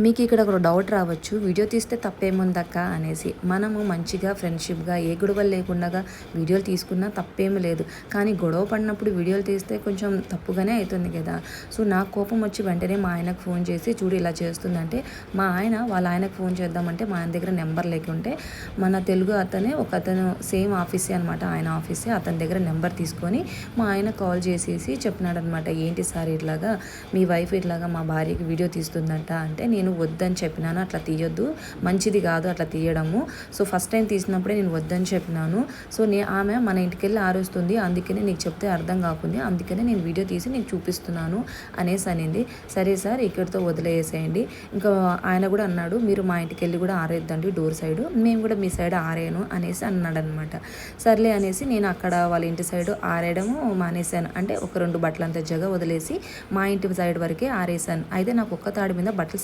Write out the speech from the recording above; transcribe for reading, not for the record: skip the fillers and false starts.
మీకు ఇక్కడ ఒక డౌట్ రావచ్చు, వీడియో తీస్తే తప్పేముందక్క అనేసి. మనము మంచిగా ఫ్రెండ్షిప్గా ఏ గొడవలు లేకుండా వీడియోలు తీసుకున్నా తప్పేమీ లేదు. కానీ గొడవ పడినప్పుడు వీడియోలు తీస్తే కొంచెం తప్పుగానే అవుతుంది కదా. సో నాకు కోపం వచ్చి వెంటనే మా ఆయనకు ఫోన్ చేసి, చూడు ఇలా చేస్తుందంటే మా ఆయన వాళ్ళ ఆయనకు ఫోన్ చేద్దామంటే మా ఆయన దగ్గర నెంబర్ లేకుంటే మన తెలుగు అతను సేమ్ ఆఫీసే అనమాట, ఆయన ఆఫీసే, అతని దగ్గర నెంబర్ తీసుకొని మా ఆయన కాల్ చేసేసి చెప్పినాడు అనమాట. ఏంటి సార్ ఇట్లాగా మీ వైఫ్ ఇట్లాగా మా భార్యకి వీడియో తీస్తుందంట అంటే నేను వద్దని చెప్పినాను, అట్లా తీయొద్దు, మంచిది కాదు అట్లా తీయడము. సో ఫస్ట్ టైం తీసినప్పుడే నేను వద్దని చెప్పినాను. సో ఆమె మన ఇంటికి వెళ్ళి ఆరుస్తుంది, అందుకనే నీకు చెప్తే అర్థం కాకుంది, అందుకనే నేను వీడియో తీసి నీకు చూపిస్తున్నాను అనేసి అనింది. సరే సార్ ఇక్కడితో వదిలేసేయండి. ఇంకా ఆయన కూడా అన్నాడు, మీరు మా ఇంటికి వెళ్ళి కూడా ఆరేద్దండి డోర్ సైడు, మేము కూడా మీ సైడ్ ఆరేయను అనేసి అన్నాడు అనమాట. సర్లే అనేసి నేను అక్కడ వాళ్ళ ఇంటి సైడు ఆరేయడము మానేశాను. అంటే ఒక 2 బట్టలంతా జగ వదిలేసి మా ఇంటి సైడ్ వరకే ఆరేసాను. అయితే నాకు ఒక్క తాడి మీద బట్టలు